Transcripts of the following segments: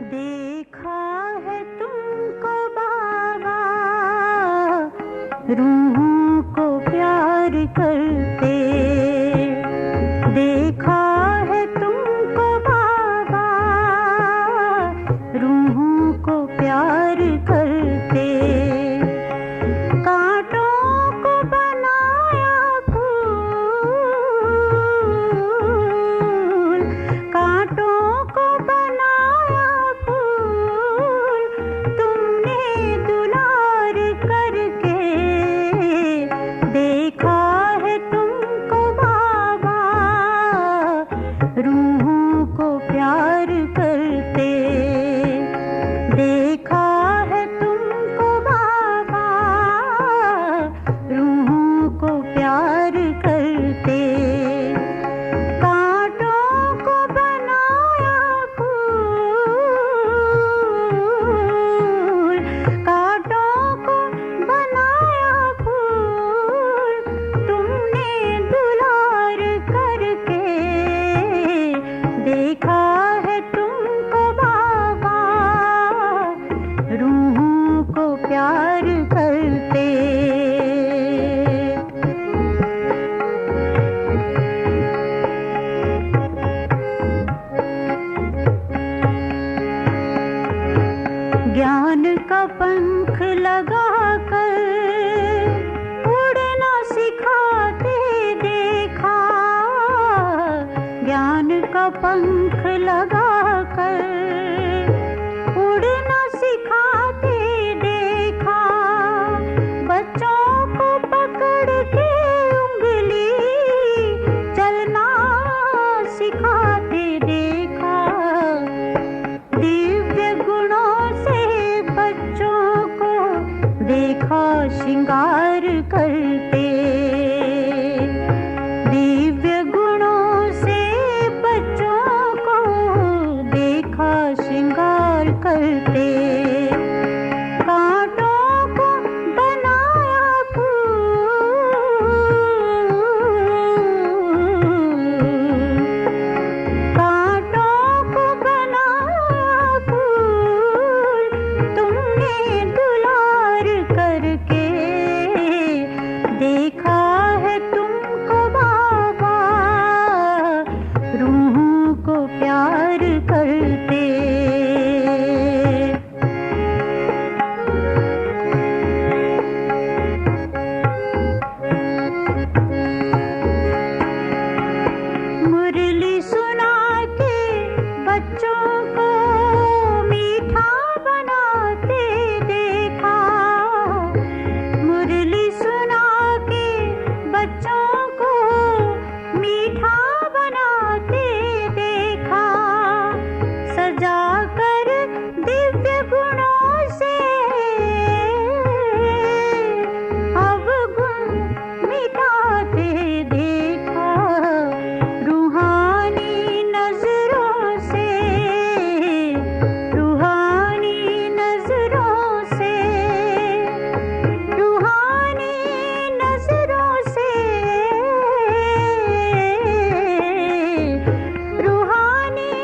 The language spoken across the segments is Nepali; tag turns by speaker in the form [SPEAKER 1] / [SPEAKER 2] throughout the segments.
[SPEAKER 1] देखा है तुमको बाबा, रूहों को प्यार करते। देखा है तुमको बाबा, रूहों को प्यार करते। कांटों को बनाया फूल, कांटों को बनाया फूल, तुमने दुलार करके। देखा है तुमको बाबा, रूहों को प्यार करते। देखा है तुमको बाबा, रूहों को प्यार करते। कांटों को बनाया फूल, कांटों को बनाया फूल, तुमने दुलार करके। देखा है तुमको बाबा, रूहों को प्यार करते। ज्ञान का पंख लगाकर उड़ना सिखाते देखा। ज्ञान का पंख लगाकर उड़ना सिखाते देखा। बच्चों को पकड़ के उंगली चलना सिखाते देखा। दिव्य गुणों से बच्चों को देखा श्रृंगार करते। दिव्य गुणों से बच्चों को देखा श्रृंगार करते। कांटों को बनाया फूल, कांटों को बनाया फूल, तुमने दुलार करके। देखा है तुमको बाबा, रूहों को प्यार करते। मुरली सुना के बच्चों को मीठा बनाते देखा। मुरली सुना के बच्चों को मीठा बनाते देखा। सजा कर दिव्य गुणों से अवगुण मिटाते देखा। रूहानी नजरों से, रूहानी नजरों से, रूहानी नजरों से, रूहानी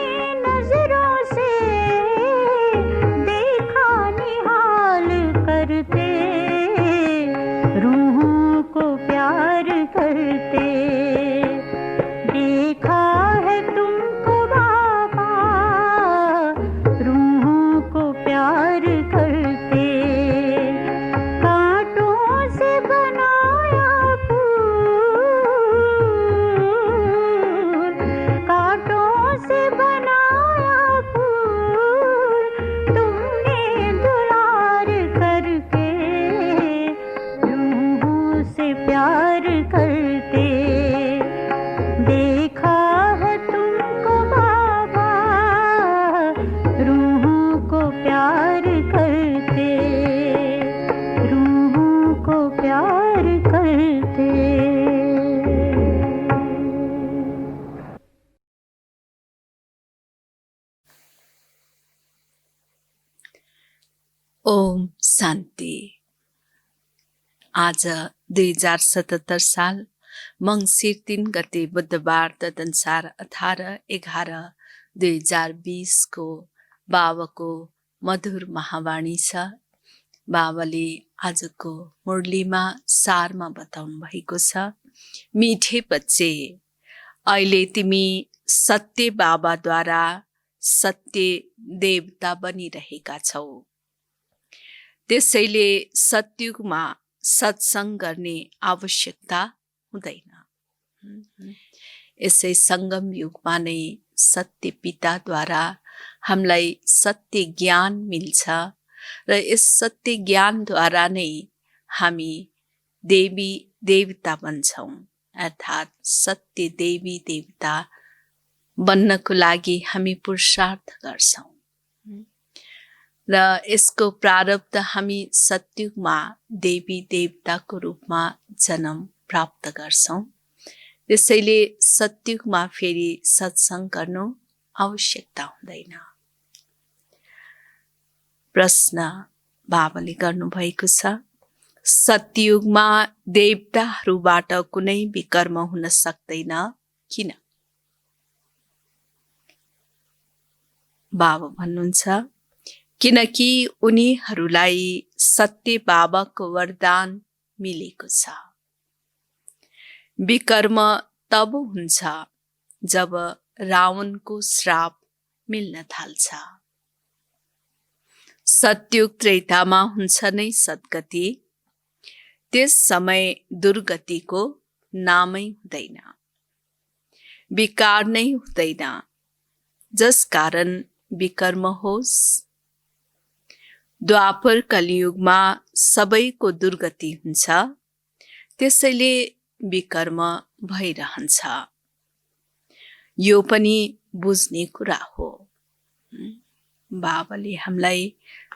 [SPEAKER 1] नजरों से देखा निहाल करते। रूहों को प्यार करते। देखा है तुमको बाबा, रूहों को प्यार करते। कांटों से बनाया फूल, कांटों से बनाया फूल, तुमने दुलार करके। रूहों से प्यार करते। देखा है तुमको बाबा, रूहों को प्यार करते। रूहों को प्यार करते।
[SPEAKER 2] ओम शान्ति। आज 2077 साल मङ्सिर 3 गते बुधबार तदनुसार 18/11 2020 को बाबाको मधुर महावाणी छ। बाबाले आजको मुरलीमा सारमा बताउनु भएको छ, मिठे बच्चे, अहिले तिमी सत्य बाबाद्वारा सत्य देवता बनिरहेका छौ। त्यसैले सत्युगमा सत्सङ्ग गर्ने आवश्यकता हुँदैन। यसै सङ्गम युगमा नै सत्य पिताद्वारा हामीलाई सत्य ज्ञान मिल्छ र यस सत्य ज्ञानद्वारा नै हामी देवी देवता बन्छौँ, अर्थात् सत्य देवी देवता बन्नको लागि हामी पुरुषार्थ गर्छौँ र यसको प्रारब्ध हामी सत्युगमा देवी देवताको रूपमा जन्म प्राप्त गर्छौँ। त्यसैले सत्युगमा फेरि सत्सङ्ग गर्नु आवश्यकता हुँदैन। प्रश्न बाबाले गर्नुभएको छ, सत्युगमा देवताहरूबाट कुनै विकर्म हुन सक्दैन, किन? बाबा भन्नुहुन्छ, किनकि उनीहरूलाई सत्य बाबाको वरदान मिलेको छ। विकर्म तब हुन्छ जब रावणको श्राप मिल्न थाल्छ। सत्युग त्रेतामा हुन्छ नै सद्गति, त्यस समय दुर्गतिको नामै हुँदैन, विकार नै हुँदैन, जस कारण विकर्म होस्। द्वापर कलियुगमा सबैको दुर्गति हुन्छ, त्यसैले विकर्म भइरहन्छ। यो पनि बुझ्ने कुरा हो। बाबाले हामीलाई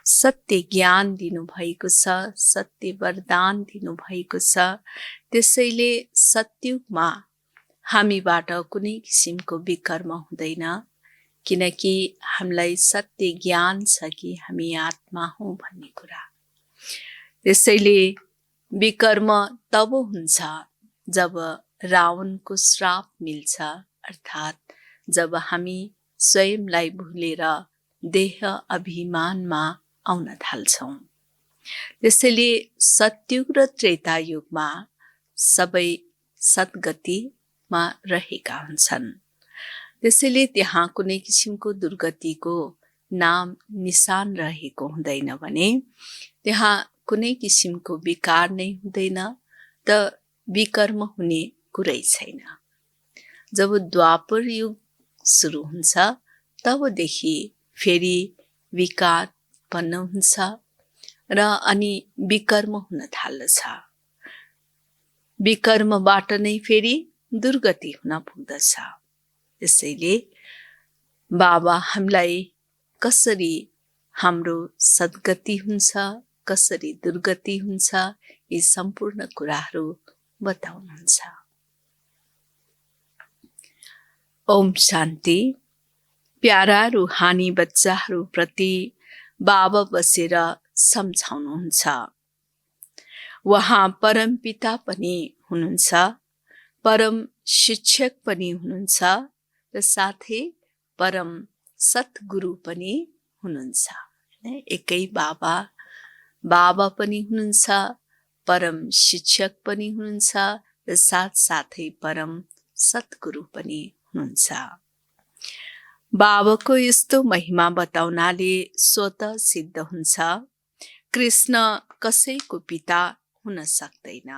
[SPEAKER 2] सत्य ज्ञान दिनुभएको छ, सत्य वरदान दिनुभएको छ। त्यसैले सत्युगमा हामीबाट कुनै किसिमको विकर्म हुँदैन, किनकि हामीलाई सत्य ज्ञान छ कि हामी आत्मा हौँ भन्ने कुरा। त्यसैले विकर्म तब हुन्छ जब रावणको श्राप मिल्छ, अर्थात् जब हामी स्वयंलाई भुलेर देह अभिमानमा आउन थाल्छौँ। त्यसैले सत्युग र त्रेता युगमा सबै सद्गतिमा रहेका हुन्छन्। त्यसैले त्यहाँ कुनै किसिमको दुर्गतिको नाम निशान रहेको हुँदैन भने त्यहाँ कुनै किसिमको विकार नै हुँदैन, त विकर्म हुने कुरै छैन। जब द्वापर युग सुरु हुन्छ तबदेखि फेरि विकार उत्पन्न हुन्छ र अनि विकर्म हुन थाल्दछ। विकर्मबाट नै फेरि दुर्गति हुन पुग्दछ। त्यसैले बाबा हामीलाई कसरी हाम्रो सद्गति हुन्छ, कसरी दुर्गति हुन्छ, यी सम्पूर्ण कुराहरू बताउनुहुन्छ। ओम शान्ति। प्यारा रूहानी बच्चाहरूप्रति बाबा बसेर सम्झाउनुहुन्छ। उहाँ परम पिता पनि हुनुहुन्छ, परम शिक्षक पनि हुनुहुन्छ र साथै परम सद्गुरु पनि हुनुहुन्छ। एकै बाबा, बाबा पनि हुनुहुन्छ, परम शिक्षक पनि हुनुहुन्छ र साथसाथै परम सद्गुरु पनि हुनुहुन्छ। बाबाको यस्तो महिमा बताउनाले स्वतः सिद्ध हुन्छ कृष्ण कसैको पिता हुन सक्दैन।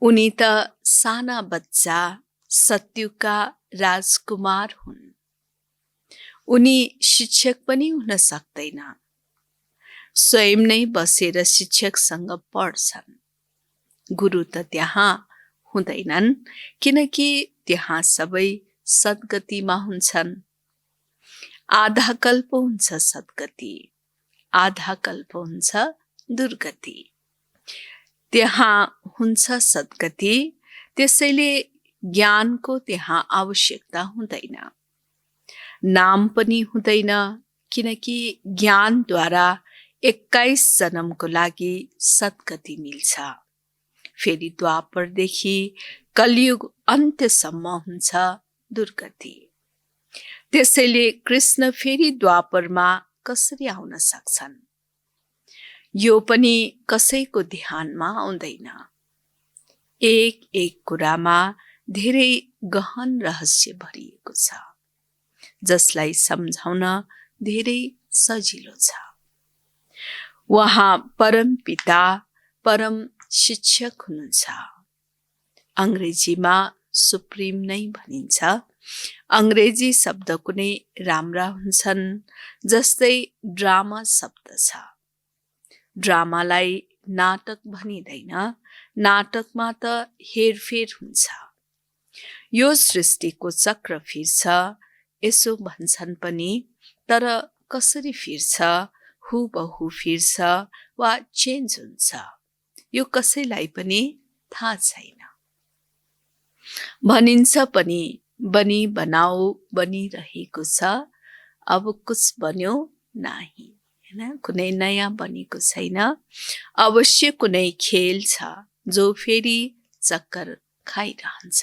[SPEAKER 2] उनी त साना बच्चा सत्युगका राजकुमार हुन्। उनी शिक्षक पनि हुन सक्दैन। स्वयं नै बसेर शिक्षकसँग पढ्छन्। गुरु त त्यहाँ हुँदैनन्, किनकि त्यहाँ सबै सद्गतिमा हुन्छन्। आधा कल्प हुन्छ सद्गति, आधा कल्प हुन्छ दुर्गति। त्यहाँ हुन्छ सद्गति, त्यसैले ज्ञानको त्यहाँ आवश्यकता हुँदैन, नाम पनि हुँदैन, किनकि ज्ञानद्वारा 21 जन्मको लागि सद्गति मिल्छ। फेरि द्वापरदेखि कलियुग अन्त्यसम्म हुन्छ दुर्गति। त्यसैले कृष्ण फेरि द्वापरमा कसरी आउन सक्छन्, यो पनि कसैको ध्यानमा आउँदैन। एक एक कुरामा धेरै गहन रहस्य भरिएको छ, जसलाई सम्झाउन धेरै सजिलो छ। उहाँ परम पिता, परम शिक्षक हुनुहुन्छ। अङ्ग्रेजीमा सुप्रिम नै भनिन्छ। अङ्ग्रेजी शब्द कुनै राम्रा हुन्छन्, जस्तै ड्रामा शब्द छ। ड्रामालाई नाटक भनिँदैन, नाटकमा त हेरफेर हुन्छ। यो सृष्टिको चक्र फिर्छ, यसो भन्छन् पनि, तर कसरी फिर्छ, हुबहु फिर्छ वा चेन्ज हुन्छ, यो कसैलाई पनि थाहा छैन। भनिन्छ पनि बनी बनाऊ बनिरहेको छ, अब कुछ बन्यो नाही, हैन, कुनै नयाँ बनेको छैन। अवश्य कुनै खेल छ जो फेरि चक्कर खाइरहन्छ।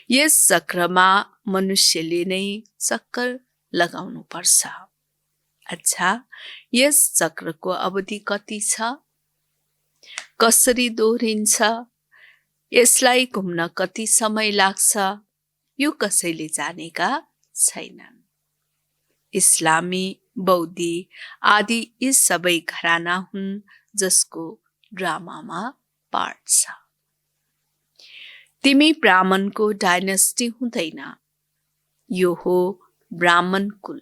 [SPEAKER 2] यस चक्रमा मनुष्यले नै चक्कर लगाउनु पर्छ। अच्छा, यस चक्रको अवधि कति छ, कसरी दोहोरिन्छ, यसलाई घुम्न कति समय लाग्छ, यो कसैले जानेका छैनन्। इस्लामी, बौद्धी आदि यी सबै घराना हुन् जसको ड्रामामा पार्ट छ। तिमी ब्राह्मणको डाइनेस्टी हुँदैन, यो हो ब्राह्मण कुल।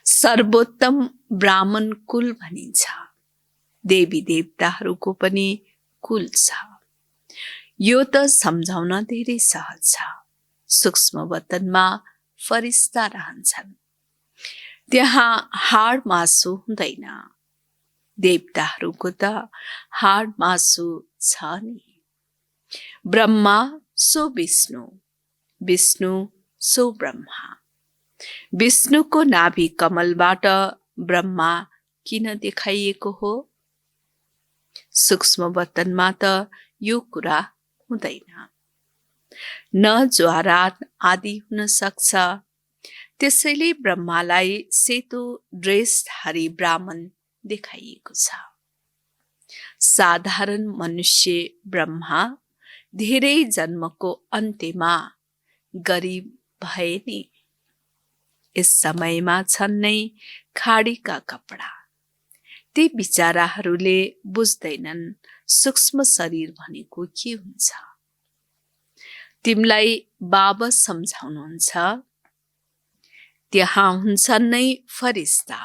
[SPEAKER 2] सर्वोत्तम ब्राह्मण कुल भनिन्छ। देवी देवताहरूको पनि कुल छ। यो त सम्झाउन धेरै सहज छ। सूक्ष्म वतनमा फरिस्ता रहन्छन्, त्यहाँ हाड मासु हुँदैन। देवताहरूको त हाड मासु छ नि। ब्रह्मा सो विष्णु, विष्णु सो ब्रह्मा। विष्णुको नाभि कमलबाट ब्रह्मा किन देखाइएको हो? सूक्ष्म वतनमा त यो कुरा हुँदैन। न ज्वारात आदि हुन सक्छ। त्यसैले ब्रह्मालाई सेतो ड्रेसधारी ब्राह्मण देखाइएको छ। साधारण मनुष्य ब्रह्मा धेरै जन्मको अन्त्यमा गरिब भए नि। यस समयमा छन् नै खाडीका कपडा। ती बिचाराहरूले बुझ्दैनन् सूक्ष्म शरीर भनेको के हुन्छ। तिमीलाई बाबा सम्झाउनुहुन्छ, त्यहाँ हुन्छन् नै फरिस्ता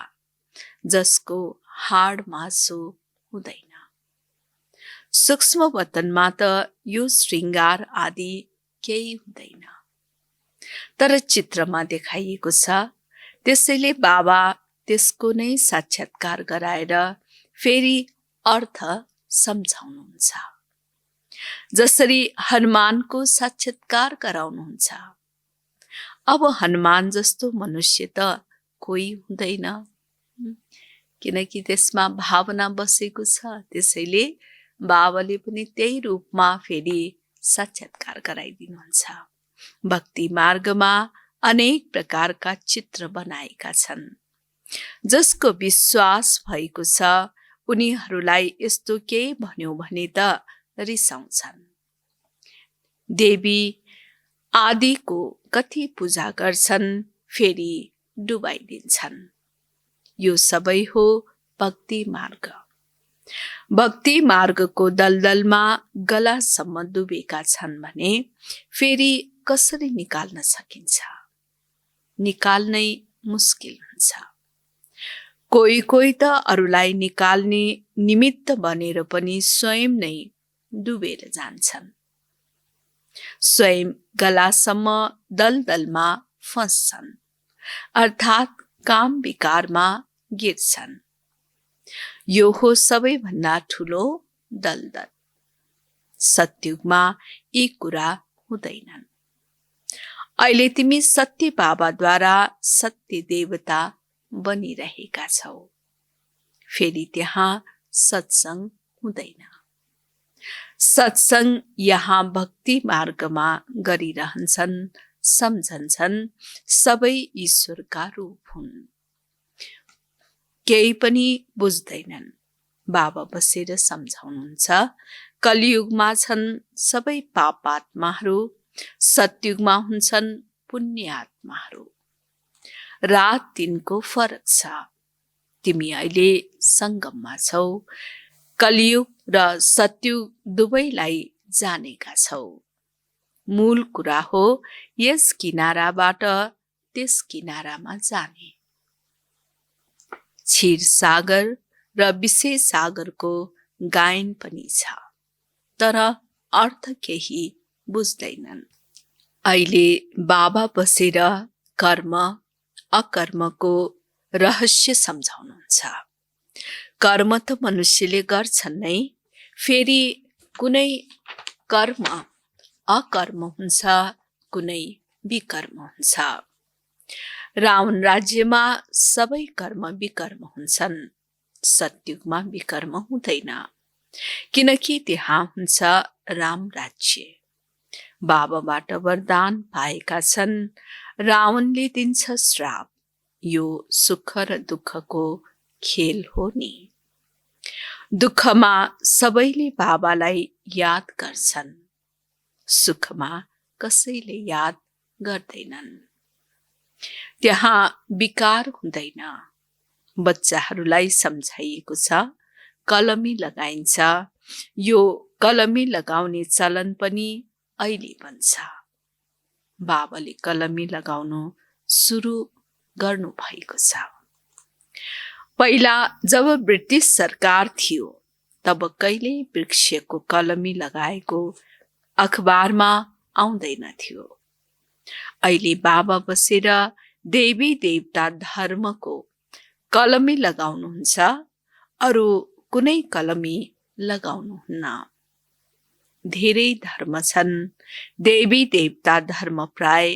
[SPEAKER 2] जसको हाड मासु हुँदैन। सूक्ष्म वतनमा त यो श्रृङ्गार आदि केही हुँदैन, तर चित्रमा देखाइएको छ। त्यसैले बाबा त्यसको नै साक्षात्कार गराएर फेरि अर्थ सम्झाउनुहुन्छ। जसरी हनुमानको साक्षात्कार गराउनुहुन्छ। अब हनुमान जस्तो मनुष्य त कोही हुँदैन, किनकि त्यसमा भावना बसेको छ। त्यसैले बाबाले पनि त्यही रूपमा फेरि साक्षात्कार गराइदिनुहुन्छ। भक्ति मार्गमा अनेक प्रकारका चित्र बनाएका छन्। जसको विश्वास भएको छ उनीहरूलाई यस्तो केही भन्यो भने त रिसाउँछन्। देवी आदिको कति पूजा गर्छन्, फेरि डुबाइदिन्छन्। यो सबै हो भक्ति मार्ग। भक्ति मार्गको दलदलमा गलासम्म डुबेका छन् भने फेरि कसरी निकाल्न सकिन्छ? निकाल्नै मुस्किल हुन्छ। कोही कोही त अरूलाई निकाल्ने निमित्त बनेर पनि स्वयं नै डुबेर जान्छन्। स्वयं गलासम्म दलदलमा फँस्छन्, अर्थात् काम विकारमा गिर्छन्। यो हो सबैभन्दा ठुलो दलदल। सत्युगमा यी कुरा हुँदैनन्। अहिले तिमी सत्य बाबाद्वारा सत्य देवता बनिरहेका छौ। फेरि त्यहाँ सत्सङ्ग हुँदैन। सत्सङ्ग यहाँ भक्ति मार्गमा गरिरहन्छन् सम्झन्छन् सबै ईश्वरका रूप हुन्। केही पनि बुझ्दैनन्। बाबा बसेर सम्झाउनुहुन्छ, कलियुगमा छन् सबै पापात्माहरू, सतयुगमा हुन्छन् पुण्य आत्माहरू। रात दिनको फरक छ। तिमी अहिले सङ्गममा छौ। कलियुग र सतयुग दुवैलाई जानेका छौ। मूल कुरा हो यस किनाराबाट त्यस किनारामा जाने। क्षीर सागर र विशेष सागरको गायन पनि छ, तर अर्थ केही बुझ्दैनन्। अहिले बाबा बसेर कर्म अकर्मको रहस्य सम्झाउनुहुन्छ। कर्म त मनुष्यले गर्छन् नै, फेरि कुनै कर्म अकर्म हुन्छ, कुनै विकर्म हुन्छ। रावण राज्यमा सबै कर्म विकर्म हुन्छन्, सतयुगमा विकर्म हुँदैन, किनकि त्यहाँ हुन्छ राम राज्य। बाबाबाट वरदान पाएका छन्। रावणले दिन्छ श्राप। यो सुख र दुःखको खेल हो नि। दुःखमा सबैले बाबालाई याद गर्छन्, सुखमा कसैले याद गर्दैनन्। त्यहाँ विकार हुँदैन। बच्चाहरूलाई सम्झाइएको छ, कलमी लगाइन्छ। यो कलमी लगाउने चलन पनि अहिले बन्छ। बाबाले कलमी लगाउनु सुरु गर्नु भएको छ। पहिला जब ब्रिटिस सरकार थियो तब कहिल्यै वृक्षको कलमी लगाएको अखबारमा आउँदैन थियो। अहिले बाबा बसेर देवी देवता धर्मको कलमी लगाउनुहुन्छ, अरू कुनै कलमी लगाउनुहुन्न। धेरै धर्म छन्, देवी देवता धर्म प्राय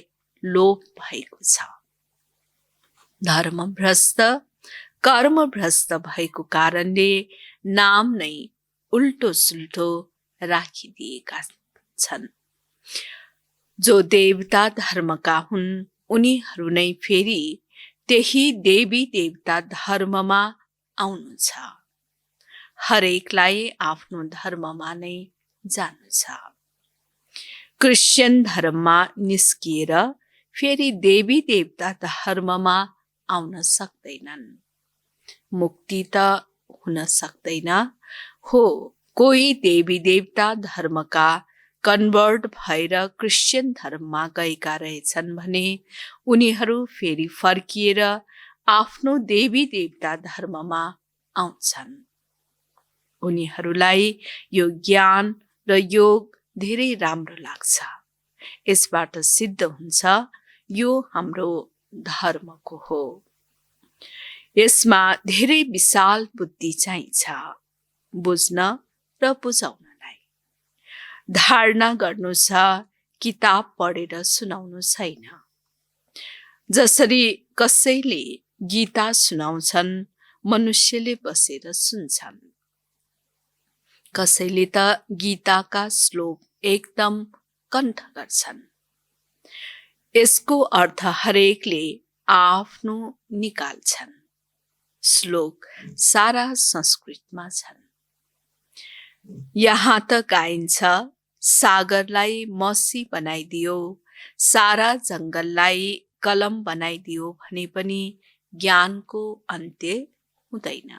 [SPEAKER 2] लोप भएको छ। धर्म भ्रष्ट कर्म भ्रष्ट भएको कारणले नाम नै उल्टो सुल्टो राखिदिएका छन्। जो देवता धर्मका हुन् उनीहरू नै फेरि त्यही देवी देवता धर्ममा आउनु छ। हरेकलाई आफ्नो धर्ममा नै जानु छ। क्रिस्चियन धर्ममा निस्किएर फेरि देवी देवता धर्ममा आउन सक्दैनन्। मुक्ति त हुन सक्दैन। हो, कोही देवी देवता धर्मका कन्भर्ट भएर क्रिस्चियन धर्ममा गएका रहेछन् भने उनीहरू फेरि फर्किएर आफ्नो देवी देवता धर्ममा आउँछन्। उनीहरूलाई यो ज्ञान र योग धेरै राम्रो लाग्छ। यसबाट सिद्ध हुन्छ यो हाम्रो धर्मको हो। यसमा धेरै विशाल बुद्धि चाहिन्छ, बुझ्न र बुझाउनलाई। धारणा गर्नु छ, किताब पढेर सुनाउनु छैन। जसरी कसैले गीता सुनाउँछन्, मनुष्यले बसेर सुन्छन्। कसैले त गीताका श्लोक एकदम कण्ठ गर्छन्। यसको अर्थ हरेकले आफ्नो निकाल्छन्। श्लोक सारा संस्कृतमा छन्। यहाँ त गाइन्छ, सागरलाई मसी बनाइदियो, सारा जङ्गललाई कलम बनाइदियो भने पनि ज्ञानको अन्त्य हुँदैन।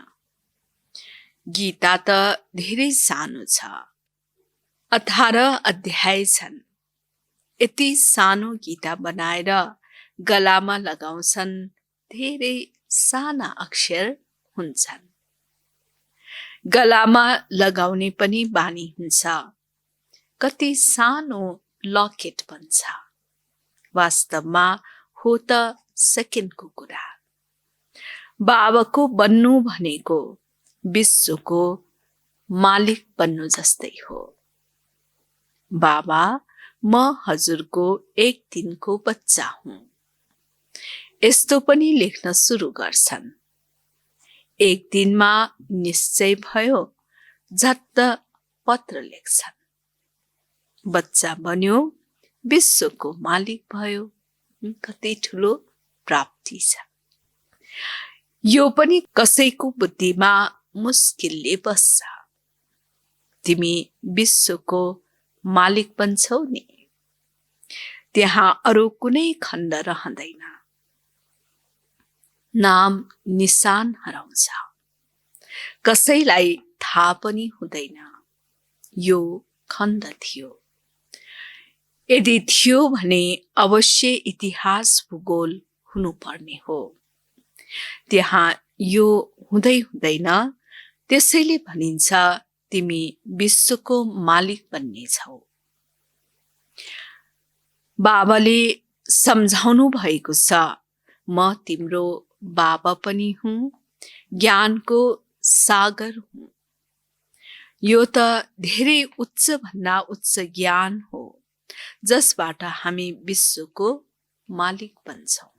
[SPEAKER 2] गीता त धेरै सानो छ, 18 अध्याय छन्। यति सानो गीता बनाएर गलामा लगाउँछन्, धेरै साना अक्षर हुन्छन्। गलामा लगाउने पनि बानी हुन्छ, कति सानो लकेट बन्छ। वास्तवमा हो त सेकेन्डको कुरा। बाबाको बन्नु भनेको विश्वको मालिक बन्नु जस्तै हो। बाबा, म हजुरको एक दिनको बच्चा हुँ, यस्तो पनि लेख्न सुरु गर्छन्। एक दिनमा निश्चय भयो, झट्ट पत्र लेख्छन्। बच्चा बन्यो, विश्वको मालिक भयो। कति ठुलो प्राप्ति छ। यो पनि कसैको बुद्धिमा मुस्किलले बस्छ। तिमी विश्वको मालिक बन्छौ नि, त्यहाँ अरू कुनै खण्ड रहँदैन। नाम निशान हराउँछ, कसैलाई थाहा पनि हुँदैन यो खण्ड थियो। यदि थियो भने अवश्य इतिहास भूगोल हुनुपर्ने हो। त्यहाँ यो हुँदै हुँदैन, त्यसैले भनिन्छ तिमी विश्वको मालिक बन्नेछौ। बाबाले सम्झाउनु भएको छ, म तिम्रो बाबा पनि हुँ, ज्ञानको सागर हुँ। यो त धेरै उच्च भन्दा उच्च ज्ञान हो, जसबाट हामी विश्वको मालिक बन्छौँ।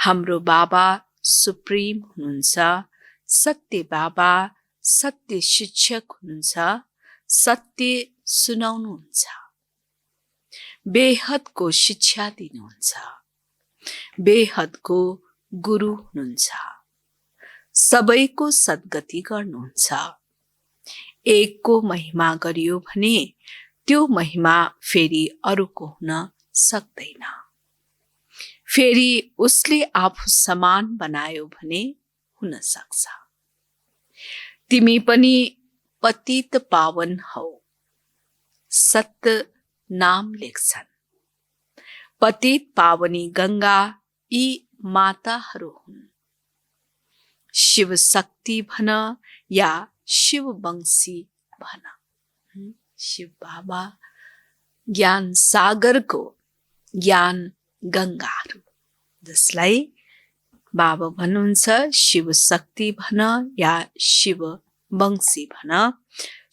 [SPEAKER 2] हाम्रो बाबा सुप्रिम हुनुहुन्छ, सत्य बाबा, सत्य शिक्षक हुनुहुन्छ, सत्य सुनाउनुहुन्छ, बेहदको शिक्षा दिनुहुन्छ, बेहदको गुरु हुनुहुन्छ, सबैको सद्गति गर्नुहुन्छ। एकको महिमा गरियो भने त्यो महिमा फेरि अरूको हुन सक्दैन। फेरि उसले आफू समान बनायो भने हुन सक्छ। तिमी पनि पतित पावन हौ, सत्य नाम लेख्छन्। पतित पावनी गंगा यी माताहरू हुन्। शिव शक्ति भन या शिव वंशी भन, शिव बाबा ज्ञान सागरको ज्ञान गंगाहरू, जसलाई बाबा भन्नुहुन्छ शिव शक्ति भन या शिव वंशी भन।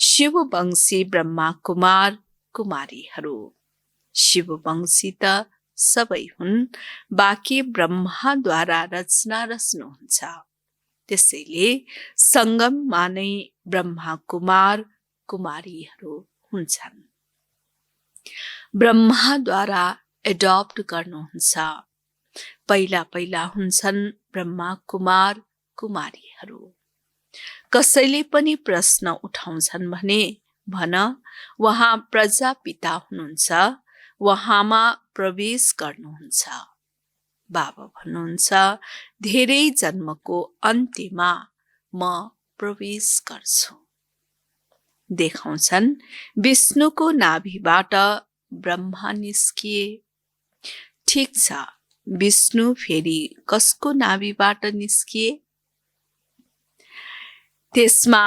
[SPEAKER 2] शिव वंशी ब्रह्मा कुमार कुमारीहरू। शिव वंशी त सबै हुन्, बाँकी ब्रह्माद्वारा रचना रच्नुहुन्छ। त्यसैले संगममा नै ब्रह्मा कुमार कुमारीहरू हुन्छन्। ब्रह्माद्वारा एडप्ट गर्नुहुन्छ। पहिला पहिला हुन्छन् ब्रह्मा कुमार कुमारीहरू। कसैले पनि प्रश्न उठाउँछन् भने भन, उहाँ प्रजापिता हुनुहुन्छ, उहाँमा प्रवेश गर्नुहुन्छ। बाबा भन्नुहुन्छ धेरै जन्मको अन्त्यमा म प्रवेश गर्छु। देखाउँछन् विष्णुको नाभिबाट ब्रह्मा निस्किए। ठिक छ, विष्णु फेरि कसको नाभिबाट निस्किए? त्यसमा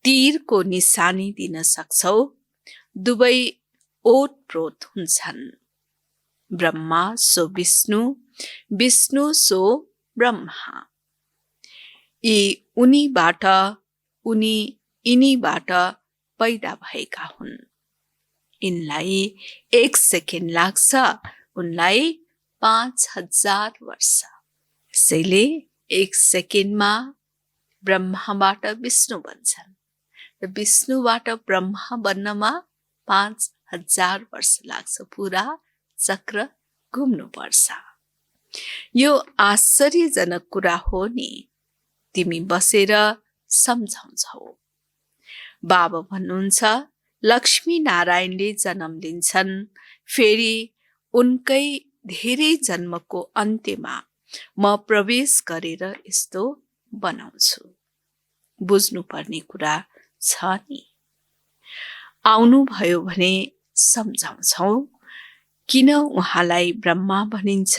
[SPEAKER 2] तीरको निशानी दिन सक्छौ। दुवै ओतप्रोत हुन्छन्। ब्रह्मा सो विष्णु, विष्णु सो ब्रह्मा। यी उनीबाट, उनी यिनीबाट पैदा भएका हुन्। यिनलाई 1 सेकेन्ड लाग्छ, उनलाई 5000 वर्ष। त्यसैले 1 सेकेन्डमा ब्रह्माबाट विष्णु बन्छन् र विष्णुबाट ब्रह्मा बन्नमा 5000 वर्ष लाग्छ। पुरा चक्र घुम्नुपर्छ। यो आश्चर्यजनक कुरा हो नि। तिमी बसेर सम्झाउँछौ। बाबा भन्नुहुन्छ लक्ष्मी नारायणले जन्म लिन्छन्, फेरि उनकै धेरै जन्मको अन्त्यमा म प्रवेश गरेर यस्तो बनाउँछु। बुझ्नुपर्ने कुरा छ नि। आउनुभयो भने सम्झाउँछौ। किन उहाँलाई ब्रह्मा भनिन्छ?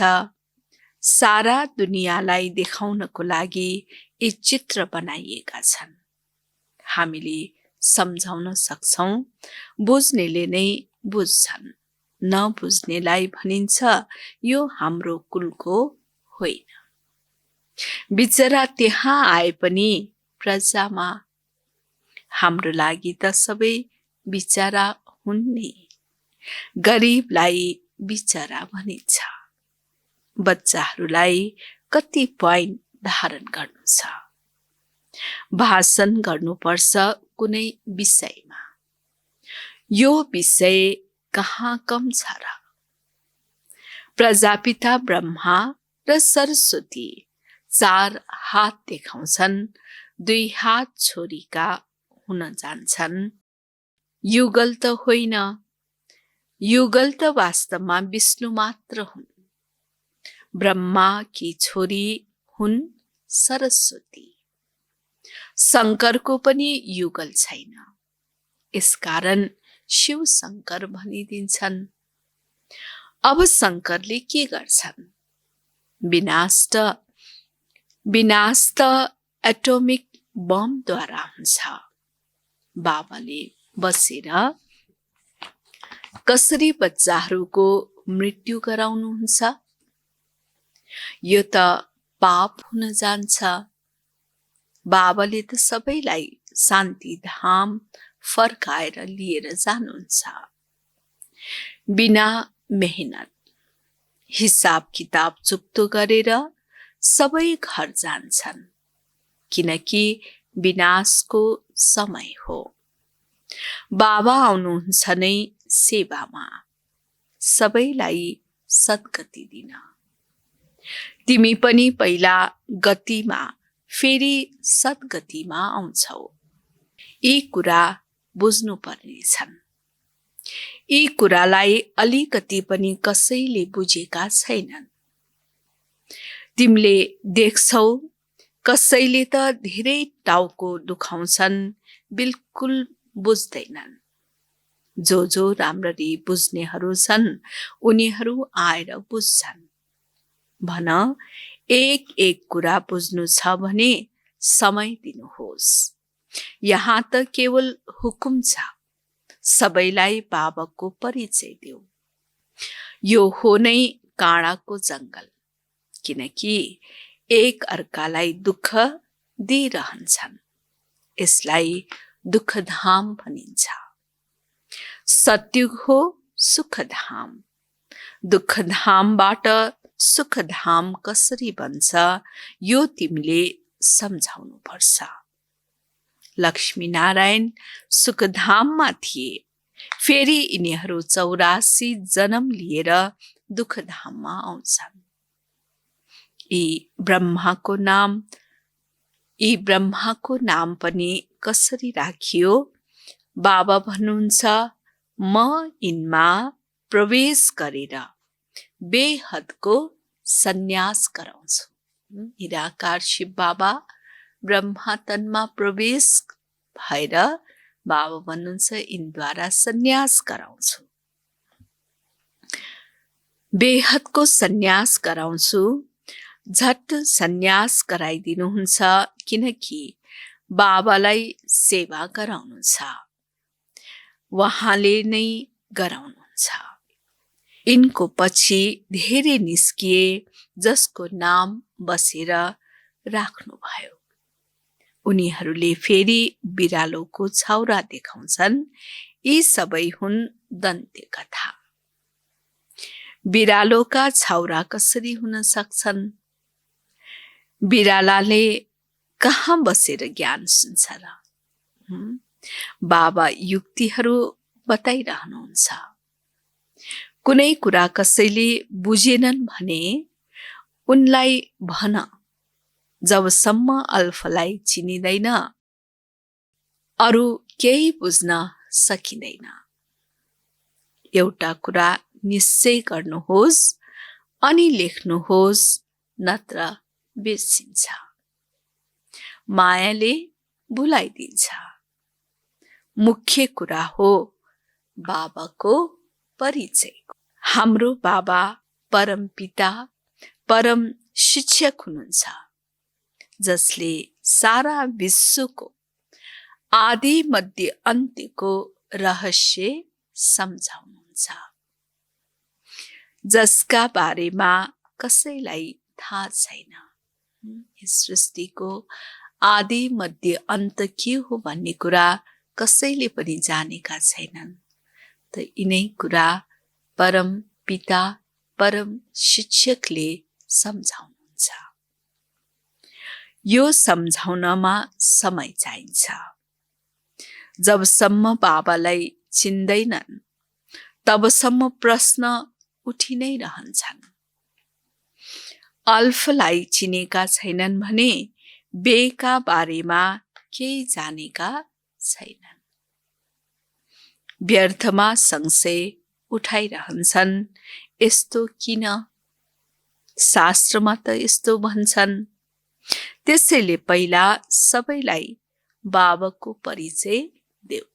[SPEAKER 2] सारा दुनियाँलाई देखाउनको लागि यी चित्र बनाइएका छन्। हामीले सम्झाउन सक्छौं, बुझ्नेले नै बुझ्छन्। नबुझ्नेलाई भनिन्छ यो हाम्रो कुलको होइन। बिचरा त्यहाँ आए पनि प्रजामा हाम्रो लागि त सबै बिचरा हुन् नि। गरिबलाई बिचरा भनिन्छ। बच्चाहरूलाई कति पोइन्ट धारण गर्नु छ। भाषण गर्नुपर्छ कुनै विषयमा। यो विषय कहाँ कम छ र? प्रजापिता ब्रह्मा र सरस्वती 4 हात देखाउँछन्, 2 हात छोरीका हुन जान्छन्। युगल त होइन, युगल त वास्तवमा विष्णु मात्र हुन्। ब्रह्मा की छोरी हुन् सरस्वती। शङ्करको पनि युगल छैन, यसकारण शिव शङ्कर भनिदिन्छन्। अब शङ्करले के गर्छन्? विनाश त एटोमिक बमद्वारा हुन्छ। बाबाले बसेर कसरी बच्चाहरूको मृत्यु गराउनुहुन्छ? यो त पाप हुन जान्छ। बाबाले त सबैलाई शान्तिधाम फर्काएर लिएर जानुहुन्छ। बिना मेहनत हिसाब किताब चुक्तो गरेर सबै घर जान्छन्, किनकि विनाशको समय हो। बाबा आउनुहुन्छ नै सेवामा, सबैलाई सद्गति दिन। तिमी पनि पहिला गतिमा फेरि सद्गतिमा आउँछौ। यी कुरा बुझ्नु पर्नेछन्। यी कुरालाई अलिकति पनि कसैले बुझेका छैनन्। तिमीले देख्छौ, कसैले त धेरै टाउको दुखाउँछन्, बिल्कुल बुझ्दैनन्। जो राम्ररी बुझ्नेहरू छन्, उनीहरू आएर बुझ्छन्। भन, एक कुरा बुझ्नु छ भने समय दिनुहोस्। यहाँ त केवल हुकुम छ, सबैलाई बाबाको परिचय देऊ। यो हो नै काँडाको जङ्गल, किनकि एक अर्कालाई दुःख दिइरहन्छन्। यसलाई दुःखधाम भनिन्छ। सत्युग हो सुखधाम। दुःखधामबाट सुखधाम कसरी बन्छ, यो तिमीले सम्झाउनु पर्छ। लक्ष्मीनारायण सुखधाममा थिए, फेरि यिनीहरू 84 जन्म लिएर दुःखधाममा आउँछन्। यी ब्रह्माको नाम पनि कसरी राखियो? बाबा भन्नुहुन्छ, म यिनमा प्रवेश गरेर बेहदको सन्यास गराउँछु। निराकार शिव बाबा ब्रह्मा तनमा प्रवेश भएर बाबा भन्नुहुन्छ, यिनद्वारा सन्यास गराउँछु। बेहदको सन्यास गराउँछु। झट्ट सन्यास गराइदिनुहुन्छ, किनकि बाबालाई सेवा गराउनु छ। उहाँले नै गराउनुहुन्छ। यिनको पछि धेरै निस्किए, जसको नाम बसेर राख्नुभयो। उनीहरूले फेरि बिरालोको छाउरा देखाउँछन्। यी सबै हुन् दन्त्य कथा। बिरालोका छाउरा कसरी हुन सक्छन्? बिरालाले कहाँ बसेर ज्ञान सुन्छ र? बाबा युक्तिहरू बताइरहनुहुन्छ। कुनै कुरा कसैले बुझेनन् भने उनलाई भन, जबसम्म अल्फलाई चिनिँदैन अरू केही बुझ्न सकिँदैन। एउटा कुरा निश्चय गर्नुहोस् अनि लेख्नुहोस्, नत्र बिर्सिन्छ। मायाले भुलाइदिन्छ। मुख्य कुरा हो बाबाको परिचय। हाम्रो बाबा परम पिता, परम शिक्षक हुनुहुन्छ, जसले सारा विश्वको आदि मध्य अन्त्यको रहस्य सम्झाउनुहुन्छ, जसका बारेमा कसैलाई थाहा छैन। यस सृष्टिको आदि मध्य अन्त के हो भन्ने कुरा कसैले पनि जानेका छैनन्। त यिनै कुरा परम पिता, परम शिक्षकले सम्झाउनुहुन्छ। यो सम्झाउनमा समय चाहिन्छ। जबसम्म बाबालाई चिन्दैनन्, तबसम्म प्रश्न उठि नै रहन्छन्। अल्फलाई चिनेका छैनन् भने बेका बारेमा केही जानेका छैनन्। व्यर्थमा संशय उठाइरहन्छन्, यस्तो किन? शास्त्रमा त यस्तो भन्छन्। त्यसैले पहिला सबैलाई बाबाको परिचय देऊ।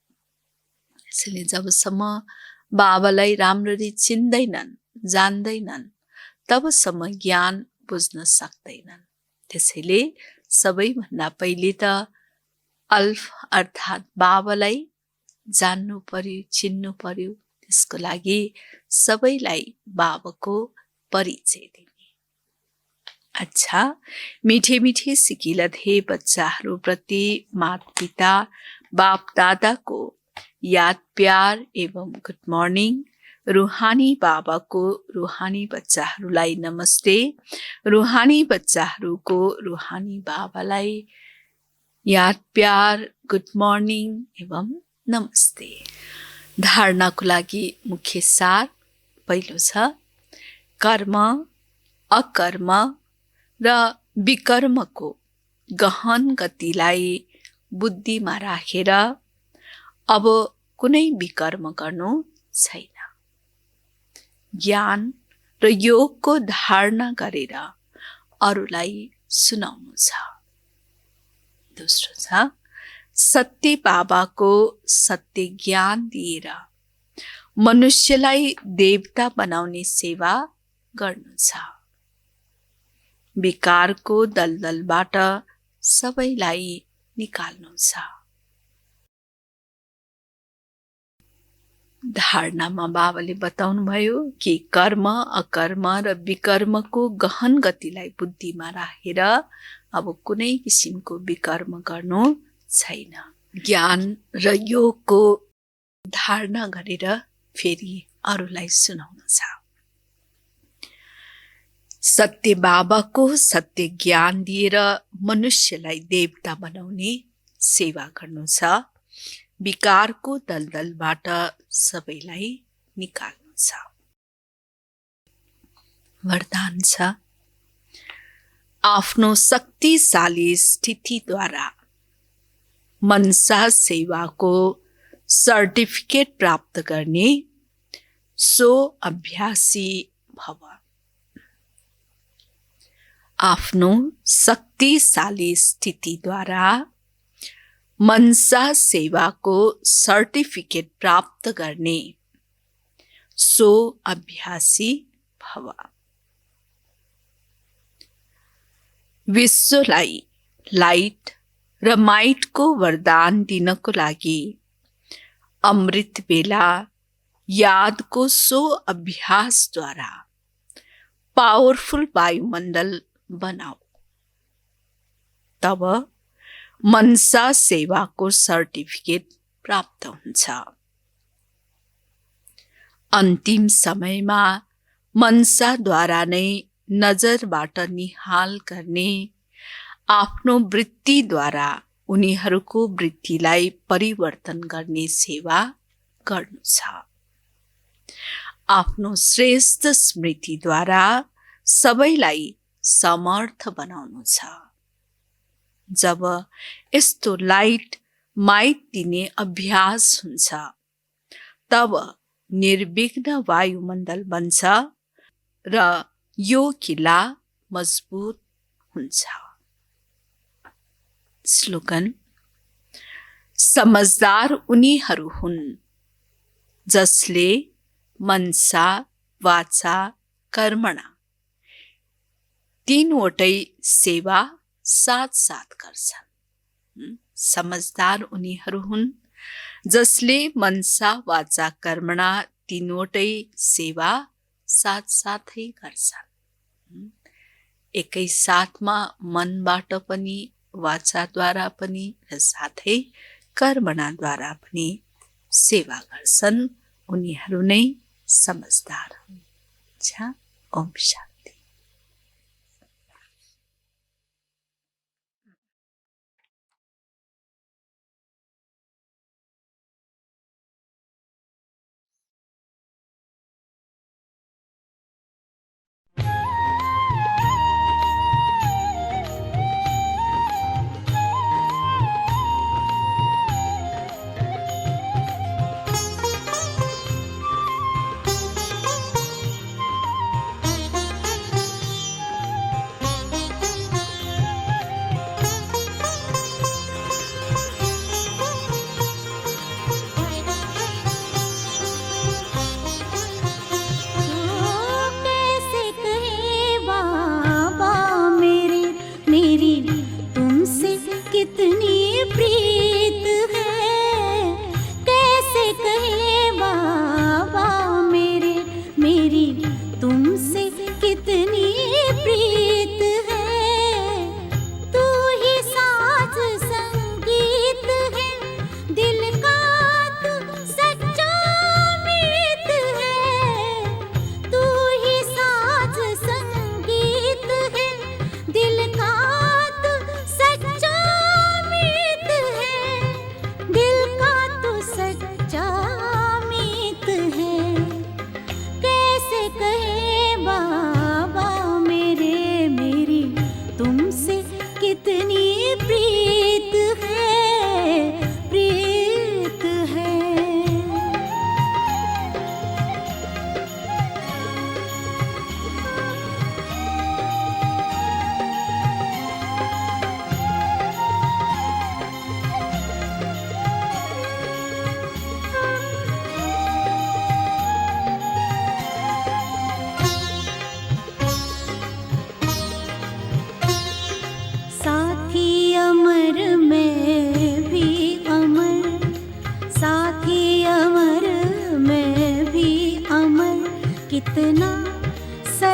[SPEAKER 2] त्यसैले जबसम्म बाबालाई राम्ररी चिन्दैनन्, जान्दैनन्, तबसम्म ज्ञान बुझ्न सक्दैनन्। त्यसैले सबैभन्दा पहिले त अल्फ अर्थात् बाबालाई जान्नु पर्यो, चिन्नु पर्यो। त्यसको लागि सबैलाई बाबाको परिचय दिने। अच्छा, मीठे मीठे सिकिलथे बच्चाहरूप्रति माता पिता बाप दादाको याद प्यार एवं गुड मर्निङ। रूहानी बाबाको रूहानी बच्चाहरूलाई नमस्ते। रूहानी बच्चाहरूको रूहानी बाबालाई याद प्यार गुड मर्निङ एवं नमस्ते। धारणाको लागि मुख्य सार पहिलो छ, कर्म अकर्म र विकर्मको गहन गतिलाई बुद्धिमा राखेर अब कुनै विकर्म गर्नु छैन। ज्ञान र योगको धारणा गरेर अरूलाई सुनाउनु छ। दोस्रो छ, सत्य बाबाको सत्य ज्ञान दिएर मनुष्यलाई देवता बनाउने सेवा गर्नु छ। विकारको दलदलबाट सबैलाई निकाल्नु छ। धारणामा बाबाले बताउनु भयो कि कर्म अकर्म र विकर्मको गहन गतिलाई बुद्धिमा राखेर अब कुनै किसिमको विकर्म गर्नु छैन। ज्ञान र योगको धारणा गरेर फेरि अरूलाई सुनाउनु छ। सत्य बाबाको सत्य ज्ञान दिएर मनुष्यलाई देवता बनाउने सेवा गर्नु छ। विकारको दलदलबाट सबैलाई निकाल्नु छ। वरदान छ, आफ्नो शक्तिशाली स्थितिद्वारा मनसा सेवाको सर्टिफिकेट प्राप्त गर्ने सो अभ्यासी भव। आफ्नो शक्तिशाली स्थितिद्वारा मनसा सेवाको सर्टिफिकेट प्राप्त गर्ने सो अभ्यासी भव। विश्वलाई लाइट र माइटको वरदान दिनको लागि अमृत बेला यादको सो अभ्यासद्वारा पावरफुल वायुमण्डल बनाऊ। तब मनसा सेवाको सर्टिफिकेट प्राप्त हुन्छ। अन्तिम समयमा मनसाद्वारा नै नजरबाट निहाल गर्ने आफ्नो वृत्तिद्वारा उनीहरूको वृत्तिलाई परिवर्तन गर्ने सेवा गर्नु छ। आफ्नो श्रेष्ठ स्मृतिद्वारा सबैलाई समर्थ बनाउनु छ। जब यस्तो लाइट माइट दिने अभ्यास हुन्छ तब निर्विघ्न वायुमण्डल बन्छ र यो किल्ला मजबुत हुन्छ। स्लोगन, समझदार उनीहरू हुन् जसले मनसा वाचा कर्मणा तीनवटै सेवा साथ साथ गर्छन्। समझदार उनीहरू हुन् जसले मनसा वाचा कर्मणा तीनवटै सेवा साथ साथै गर्छन्। एकै साथमा मनबाट पनि वाचाद्वारा पनि र साथै कर्मणाद्वारा पनि सेवा गर्छन्। उनीहरू नै समझदार हुन्। ओम शान्ति।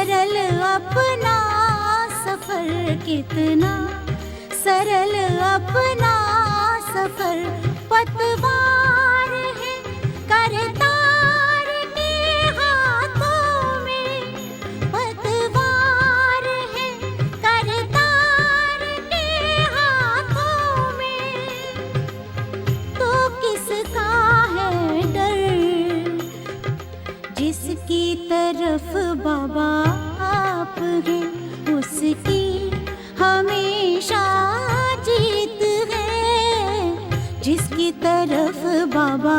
[SPEAKER 1] सरल अपना सफर कितना सरल अपना सफर पतवार है करतार के हाथों में पतवार है करतार के हाथों में तो किसका है डर जिसकी तरफ बाबा आप हैं उसकी हमेशा जीत है जिसकी तरफ बाबा